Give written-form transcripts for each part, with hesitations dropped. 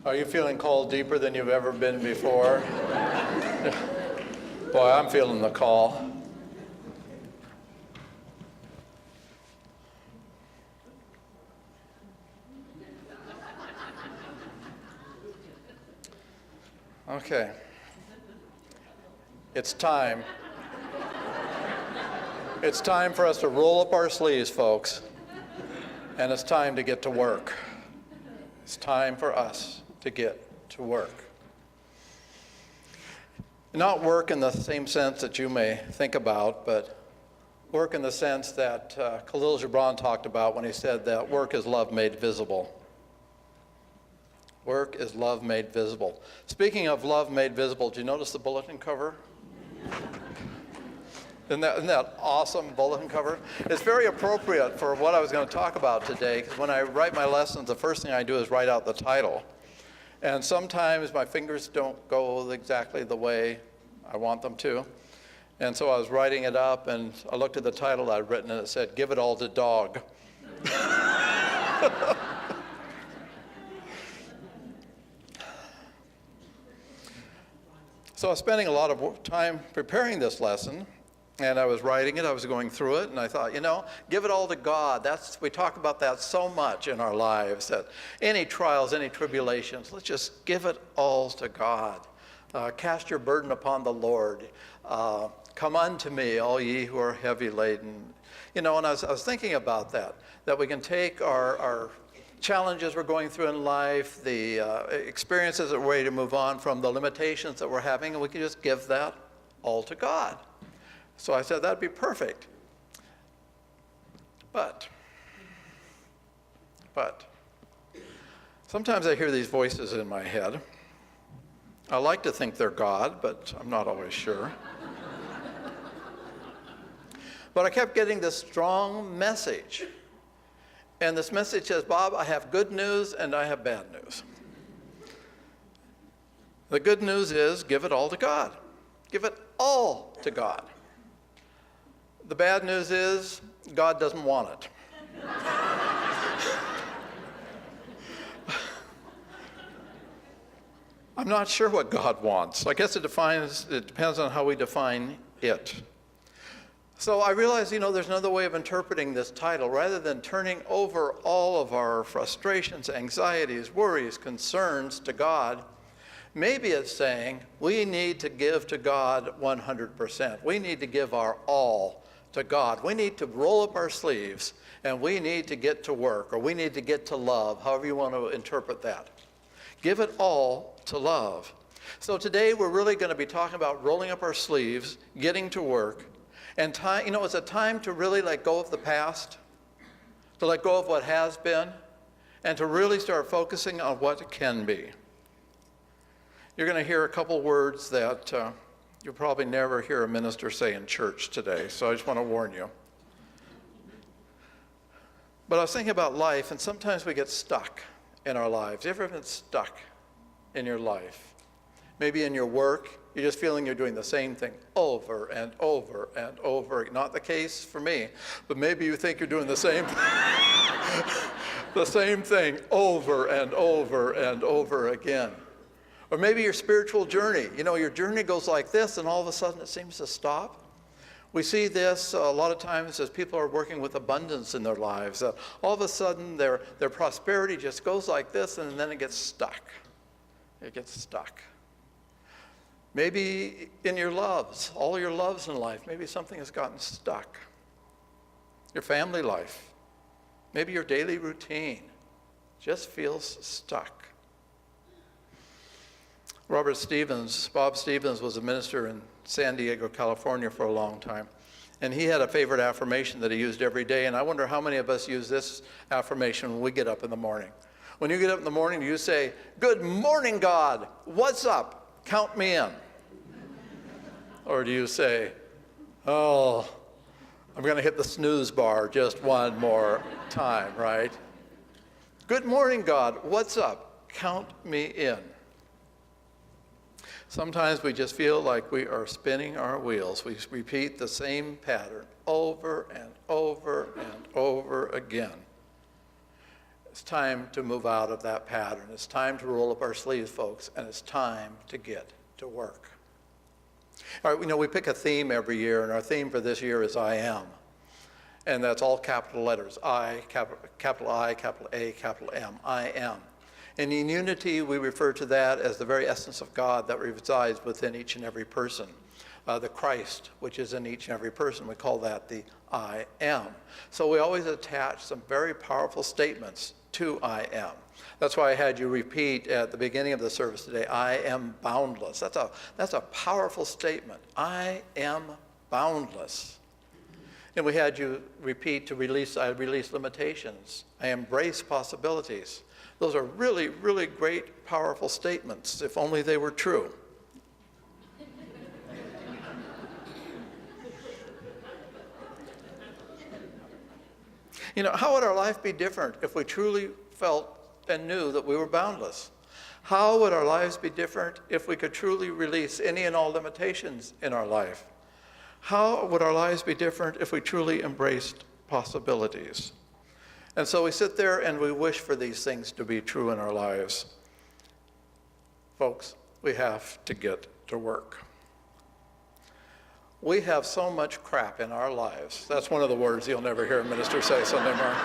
Are you feeling called deeper than you've ever been before? Boy, I'm feeling the call. Okay. It's time. It's time for us to roll up our sleeves, folks. And it's time to get to work. It's time for us to get to work. Not work in the same sense that you may think about, but work in the sense that Khalil Gibran talked about when he said that work is love made visible. Work is love made visible. Speaking of love made visible, do you notice the bulletin cover? Isn't that awesome bulletin cover? It's very appropriate for what I was going to talk about today, because when I write my lessons, the first thing I do is write out the title. And sometimes my fingers don't go exactly the way I want them to. And so I was writing it up, and I looked at the title I'd written, and it said, "Give it all to dog." So I was spending a lot of time preparing this lesson, and I was writing it, I was going through it, and I thought, give it all to God. We talk about that so much in our lives, that any trials, any tribulations, let's just give it all to God. Cast your burden upon the Lord. Come unto me, all ye who are heavy laden. And I was thinking about that we can take our challenges we're going through in life, the experiences that we're ready to move on from, the limitations that we're having, and we can just give that all to God. So I said that'd be perfect. But sometimes I hear these voices in my head. I like to think they're God, but I'm not always sure. But I kept getting this strong message. And this message says, Bob, I have good news and I have bad news. The good news is give it all to God. Give it all to God. The bad news is God doesn't want it. I'm not sure what God wants. I guess it depends on how we define it. So I realized, there's another way of interpreting this title. Rather than turning over all of our frustrations, anxieties, worries, concerns to God, maybe it's saying we need to give to God 100%. We need to give our all to God. We need to roll up our sleeves, and we need to get to work, or we need to get to love, however you want to interpret that. Give it all to love. So today we're really going to be talking about rolling up our sleeves, getting to work, and time, it's a time to really let go of the past, to let go of what has been, and to really start focusing on what can be. You're going to hear a couple words that you'll probably never hear a minister say in church today, so I just want to warn you. But I was thinking about life, and sometimes we get stuck in our lives. You ever been stuck in your life? Maybe in your work, you're just feeling you're doing the same thing over and over and over. Not the case for me, but maybe you think you're doing the same the same thing over and over and over again. Or maybe your spiritual journey. Your journey goes like this, and all of a sudden it seems to stop. We see this a lot of times as people are working with abundance in their lives. All of a sudden their prosperity just goes like this, and then it gets stuck. It gets stuck. Maybe in your loves, all your loves in life, maybe something has gotten stuck. Your family life, maybe your daily routine just feels stuck. Bob Stevens was a minister in San Diego, California for a long time. And he had a favorite affirmation that he used every day. And I wonder how many of us use this affirmation when we get up in the morning. When you get up in the morning, you say, "Good morning, God. What's up? Count me in." Or do you say, "Oh, I'm going to hit the snooze bar just one more time," right? "Good morning, God. What's up? Count me in." Sometimes we just feel like we are spinning our wheels. We repeat the same pattern over and over and over again. It's time to move out of that pattern. It's time to roll up our sleeves, folks, and it's time to get to work. All right, we pick a theme every year, and our theme for this year is I am. And that's all capital letters, I, capital A, capital M, I am. And in unity, we refer to that as the very essence of God that resides within each and every person. The Christ, which is in each and every person, we call that the I am. So we always attach some very powerful statements to I am. That's why I had you repeat at the beginning of the service today, I am boundless. That's a powerful statement. I am boundless. And we had you repeat to release, I release limitations. I embrace possibilities. Those are really, really great, powerful statements, if only they were true. How would our life be different if we truly felt and knew that we were boundless? How would our lives be different if we could truly release any and all limitations in our life? How would our lives be different if we truly embraced possibilities? And so we sit there and we wish for these things to be true in our lives. Folks, we have to get to work. We have so much crap in our lives. That's one of the words you'll never hear a minister say Sunday morning.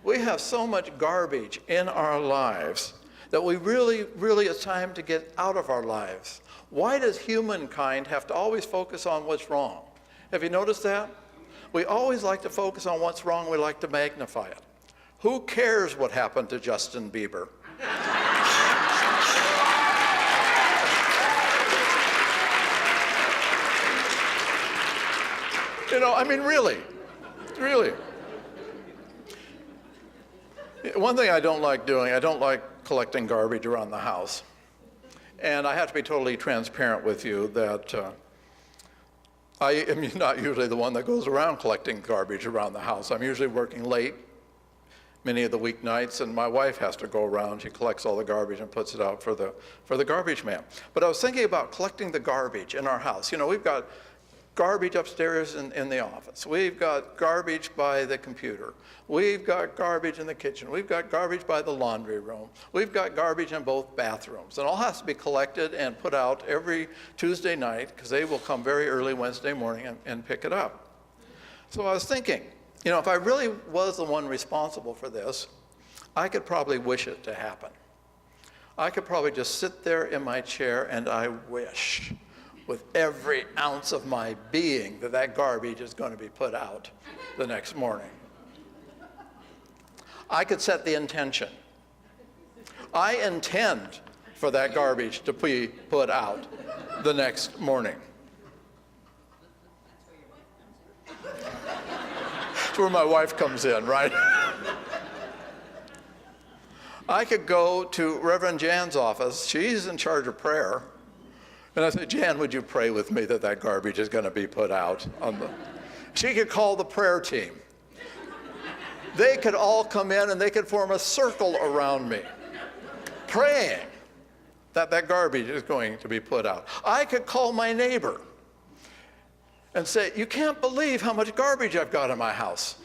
We have so much garbage in our lives that we really, it's time to get out of our lives. Why does humankind have to always focus on what's wrong? Have you noticed that? We always like to focus on what's wrong. We like to magnify it. Who cares what happened to Justin Bieber? Really. One thing I don't like doing, I don't like collecting garbage around the house. And I have to be totally transparent with you that I am not usually the one that goes around collecting garbage around the house. I'm usually working late many of the weeknights, and my wife has to go around. She collects all the garbage and puts it out for the garbage man. But I was thinking about collecting the garbage in our house. We've got garbage upstairs in the office. We've got garbage by the computer. We've got garbage in the kitchen. We've got garbage by the laundry room. We've got garbage in both bathrooms. And all has to be collected and put out every Tuesday night because they will come very early Wednesday morning and pick it up. So I was thinking, if I really was the one responsible for this, I could probably wish it to happen. I could probably just sit there in my chair and I wish with every ounce of my being that garbage is going to be put out the next morning. I could set the intention. I intend for that garbage to be put out the next morning. That's where my wife comes in, right? I could go to Reverend Jan's office. She's in charge of prayer. And I said, Jan, would you pray with me that garbage is going to be put out on the... She could call the prayer team. They could all come in and they could form a circle around me, praying that garbage is going to be put out. I could call my neighbor and say, you can't believe how much garbage I've got in my house.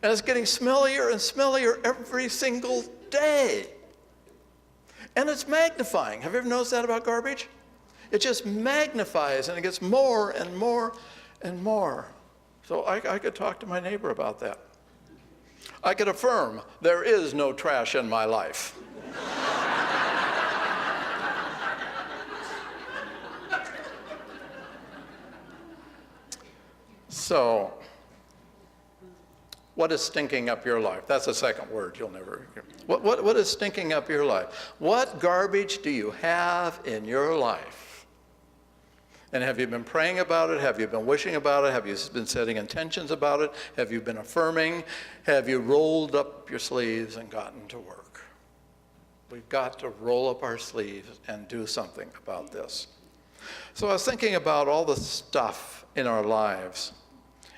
And it's getting smellier and smellier every single day. And it's magnifying. Have you ever noticed that about garbage? It just magnifies and it gets more and more and more. So I could talk to my neighbor about that. I could affirm there is no trash in my life. So, what is stinking up your life? That's the second word you'll never hear. What is stinking up your life? What garbage do you have in your life? And have you been praying about it? Have you been wishing about it? Have you been setting intentions about it? Have you been affirming? Have you rolled up your sleeves and gotten to work? We've got to roll up our sleeves and do something about this. So I was thinking about all the stuff in our lives,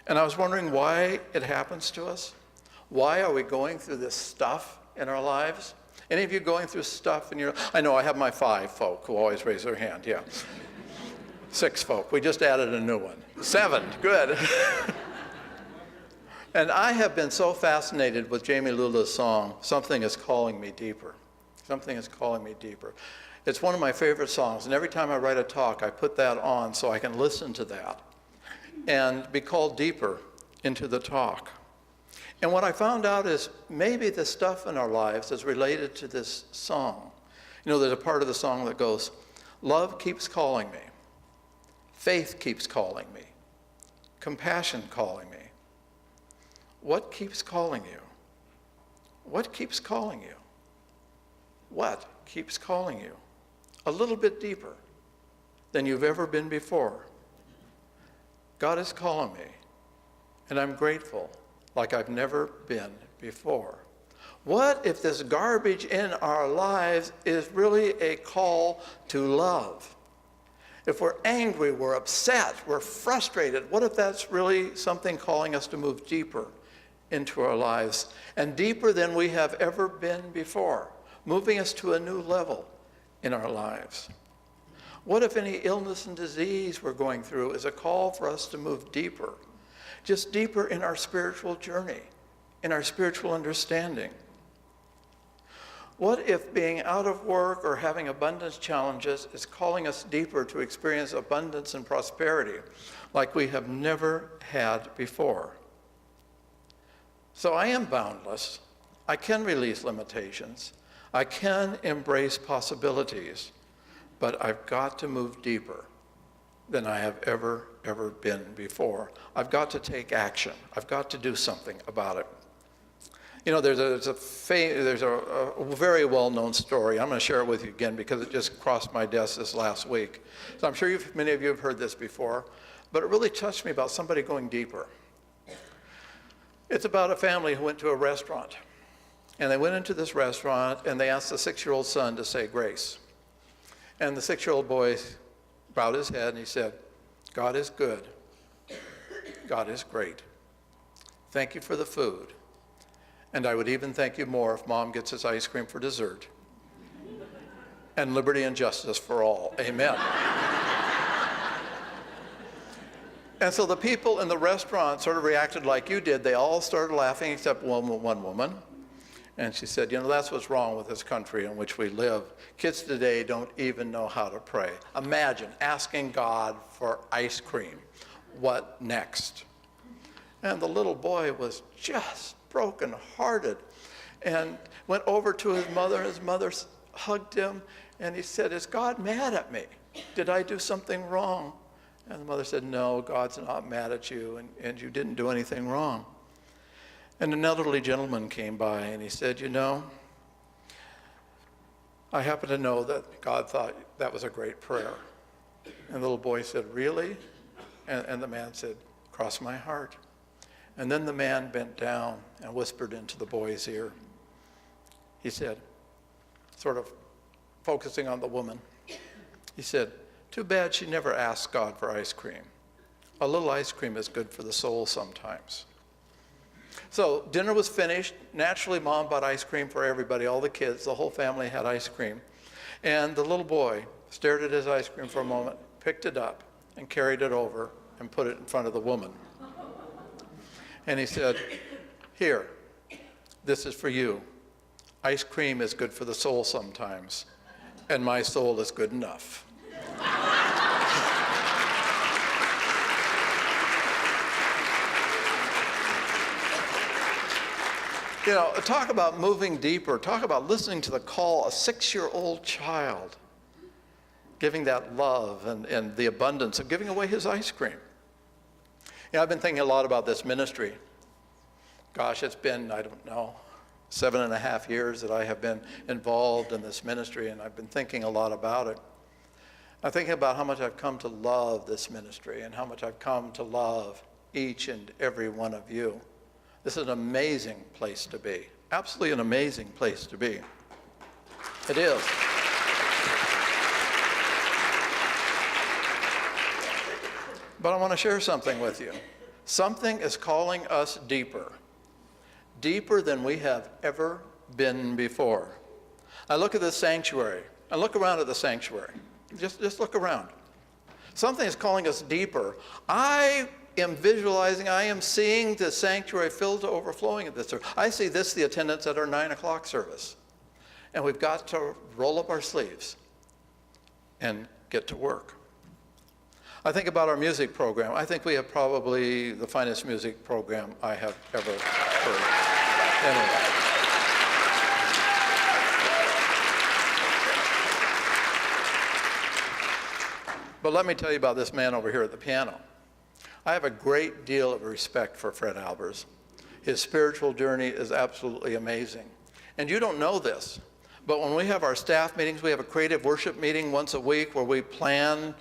and I was wondering why it happens to us. Why are we going through this stuff in our lives? Any of you going through stuff in your... I know I have my 5 folk who always raise their hand, yeah. 6 folk. We just added a new one. 7, good. And I have been so fascinated with Jamie Lula's song, Something is Calling Me Deeper. Something is Calling Me Deeper. It's one of my favorite songs, and every time I write a talk, I put that on so I can listen to that and be called deeper into the talk. And what I found out is maybe the stuff in our lives is related to this song. You know, there's a part of the song that goes, love keeps calling me, faith keeps calling me, compassion calling me. What keeps calling you? What keeps calling you? What keeps calling you? A little bit deeper than you've ever been before. God is calling me, and I'm grateful like I've never been before. What if this garbage in our lives is really a call to love? If we're angry, we're upset, we're frustrated, what if that's really something calling us to move deeper into our lives, and deeper than we have ever been before, moving us to a new level in our lives? What if any illness and disease we're going through is a call for us to move deeper, just deeper in our spiritual journey, in our spiritual understanding? What if being out of work or having abundance challenges is calling us deeper to experience abundance and prosperity like we have never had before? So I am boundless. I can release limitations. I can embrace possibilities, but I've got to move deeper than I have ever been before. I've got to take action. I've got to do something about it. You know, there's a very well-known story. I'm going to share it with you again because it just crossed my desk this last week. So I'm sure many of you have heard this before, but it really touched me about somebody going deeper. It's about a family who went to a restaurant. And they went into this restaurant and they asked the 6-year-old son to say grace. And the 6-year-old boy bowed his head and he said, God is good. God is great. Thank you for the food. And I would even thank you more if Mom gets us ice cream for dessert. And liberty and justice for all. Amen. And so the people in the restaurant sort of reacted like you did. They all started laughing except one woman. And she said, you know, that's what's wrong with this country in which we live. Kids today don't even know how to pray. Imagine asking God for ice cream. What next? And the little boy was just brokenhearted and went over to his mother. His mother hugged him and he said, is God mad at me? Did I do something wrong? And the mother said, no, God's not mad at you and you didn't do anything wrong. And an elderly gentleman came by and he said, you know, I happen to know that God thought that was a great prayer. And the little boy said, really? And the man said, cross my heart. And then the man bent down and whispered into the boy's ear. He said, sort of focusing on the woman, he said, too bad she never asked God for ice cream. A little ice cream is good for the soul sometimes. So dinner was finished. Naturally, Mom bought ice cream for everybody, all the kids, the whole family had ice cream. And the little boy stared at his ice cream for a moment, picked it up, and carried it over and put it in front of the woman. And he said, here, this is for you. Ice cream is good for the soul sometimes, and my soul is good enough. You know, talk about moving deeper. Talk about listening to the call, a 6-year-old child giving that love and the abundance of giving away his ice cream. You know, I've been thinking a lot about this ministry. Gosh, it's been, I don't know, 7.5 years that I have been involved in this ministry, and I've been thinking a lot about it. I'm thinking about how much I've come to love this ministry and how much I've come to love each and every one of you. This is an amazing place to be. Absolutely an amazing place to be. It is. But I want to share something with you. Something is calling us deeper. Deeper than we have ever been before. I look at this sanctuary. I look around at the sanctuary. Just look around. Something is calling us deeper. I am visualizing, I am seeing the sanctuary filled to overflowing at this service. I see the attendance at our 9 o'clock service. And we've got to roll up our sleeves and get to work. I think about our music program. I think we have probably the finest music program I have ever heard. Anyway. But let me tell you about this man over here at the piano. I have a great deal of respect for Fred Albers. His spiritual journey is absolutely amazing. And you don't know this, but when we have our staff meetings, we have a creative worship meeting once a week where we plan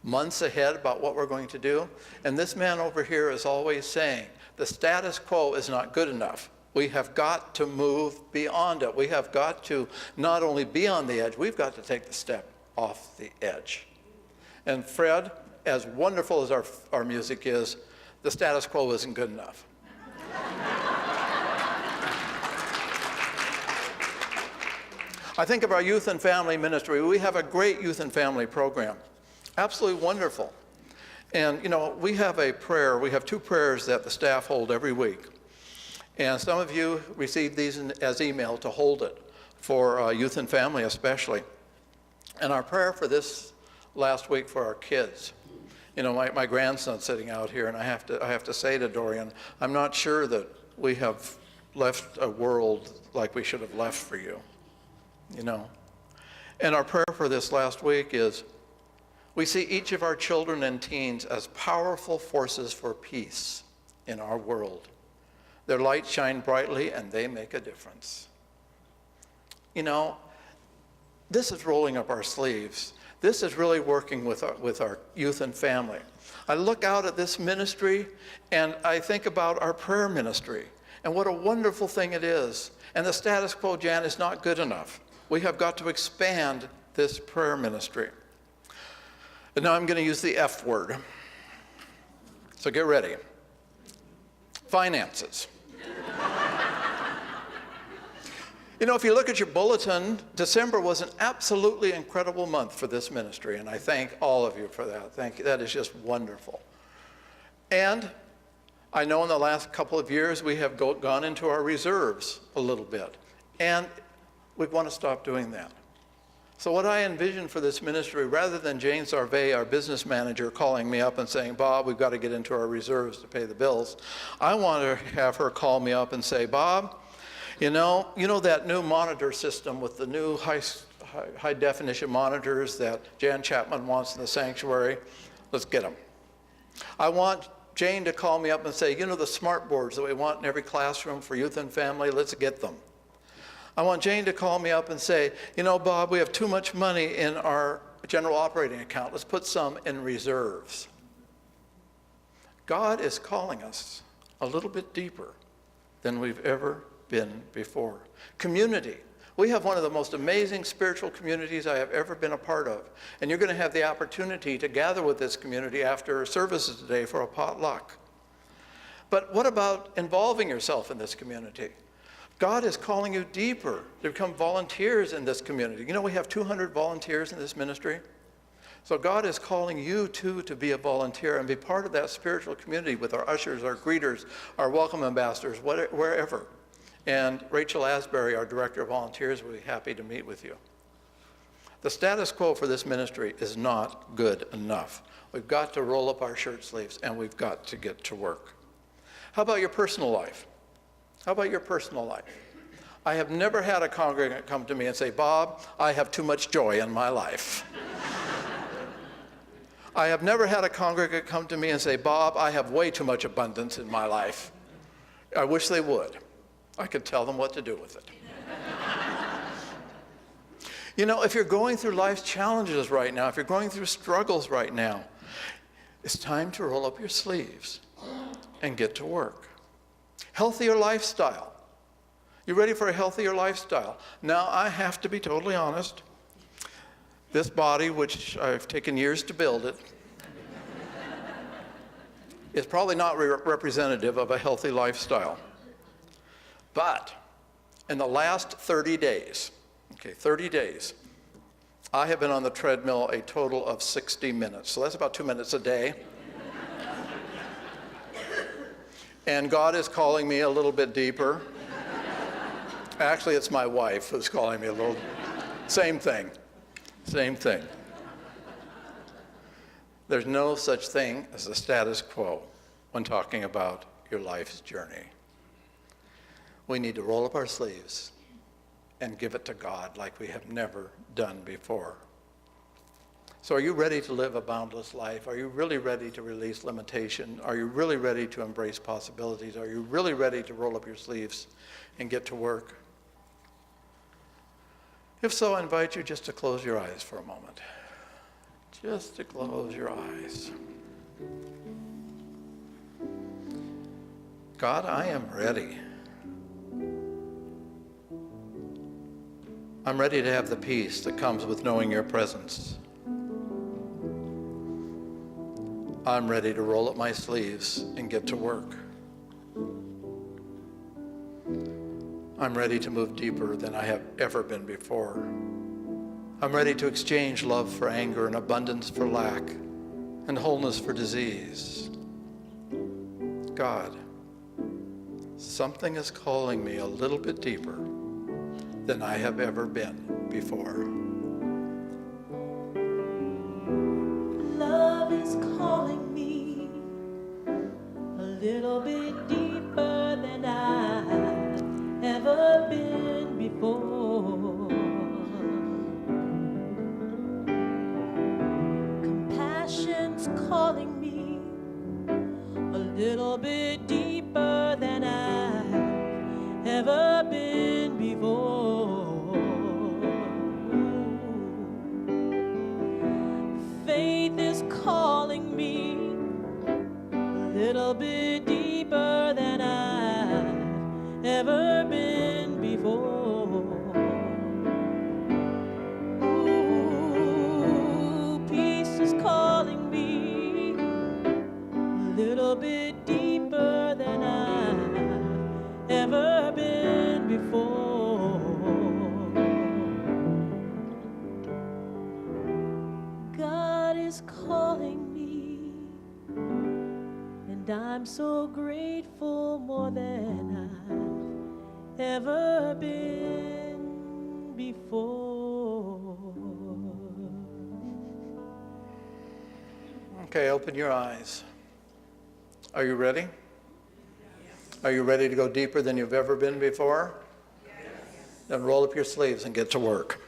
months ahead about what we're going to do. And this man over here is always saying, the status quo is not good enough. We have got to move beyond it. We have got to not only be on the edge, we've got to take the step off the edge. And Fred, as wonderful as our music is, the status quo isn't good enough. I think of our youth and family ministry. We have a great youth and family program. Absolutely wonderful. And, you know, we have a prayer. We have 2 prayers that the staff hold every week. And some of you receive these as email to hold it for youth and family especially. And our prayer for this last week for our kids. You know, my grandson's sitting out here, and I have to say to Dorian, I'm not sure that we have left a world like we should have left for you, you know. And our prayer for this last week is, we see each of our children and teens as powerful forces for peace in our world. Their lights shine brightly, and they make a difference. You know, this is rolling up our sleeves. This is really working with our youth and family. I look out at this ministry, and I think about our prayer ministry, and what a wonderful thing it is. And the status quo, Jan, is not good enough. We have got to expand this prayer ministry. And now I'm going to use the F word. So get ready. Finances. You know, if you look at your bulletin, December was an absolutely incredible month for this ministry, and I thank all of you for that. Thank you. That is just wonderful. And I know in the last couple of years we have gone into our reserves a little bit, and we want to stop doing that. So what I envision for this ministry, rather than Jane Sarvey, our business manager, calling me up and saying, Bob, we've got to get into our reserves to pay the bills, I want to have her call me up and say, Bob, you know that new monitor system with the new high definition monitors that Jan Chapman wants in the sanctuary? Let's get them. I want Jane to call me up and say, you know the smart boards that we want in every classroom for youth and family? Let's get them. I want Jane to call me up and say, you know, Bob, we have too much money in our general operating account. Let's put some in reserves. God is calling us a little bit deeper than we've ever been before. Community. We have one of the most amazing spiritual communities I have ever been a part of. And you're going to have the opportunity to gather with this community after services today for a potluck. But what about involving yourself in this community? God is calling you deeper to become volunteers in this community. You know, we have 200 volunteers in this ministry. So God is calling you too to be a volunteer and be part of that spiritual community with our ushers, our greeters, our welcome ambassadors, wherever. And Rachel Asbury, our Director of Volunteers, will be happy to meet with you. The status quo for this ministry is not good enough. We've got to roll up our shirt sleeves, and we've got to get to work. How about your personal life? How about your personal life? I have never had a congregant come to me and say, Bob, I have too much joy in my life. I have never had a congregant come to me and say, Bob, I have way too much abundance in my life. I wish they would. I could tell them what to do with it. You know, if you're going through life's challenges right now, if you're going through struggles right now, it's time to roll up your sleeves and get to work. Healthier lifestyle. You ready for a healthier lifestyle? Now, I have to be totally honest. This body, which I've taken years to build it, is probably not representative of a healthy lifestyle. But in the last 30 days, 30 days, I have been on the treadmill a total of 60 minutes. So that's about 2 minutes a day. And God is calling me a little bit deeper. Actually, it's my wife who's calling me a little. Same thing. Same thing. There's no such thing as a status quo when talking about your life's journey. We need to roll up our sleeves and give it to God like we have never done before. So are you ready to live a boundless life? Are you really ready to release limitation? Are you really ready to embrace possibilities? Are you really ready to roll up your sleeves and get to work? If so, I invite you just to close your eyes for a moment. Just to close your eyes. God, I am ready. I'm ready to have the peace that comes with knowing your presence. I'm ready to roll up my sleeves and get to work. I'm ready to move deeper than I have ever been before. I'm ready to exchange love for anger and abundance for lack and wholeness for disease. God, something is calling me a little bit deeper than I have ever been before. Love is calling me a little bit deeper than I've ever been before. Compassion's calling me a little bit deeper than I've ever been before. Faith is calling me a little bit deeper than I've ever been before. Ooh, peace is calling me a little bit deeper than I've ever been before. God is calling me, and I'm so grateful, more than I've ever been before. Okay, open your eyes. Are you ready? Are you ready to go deeper than you've ever been before? Then roll up your sleeves and get to work.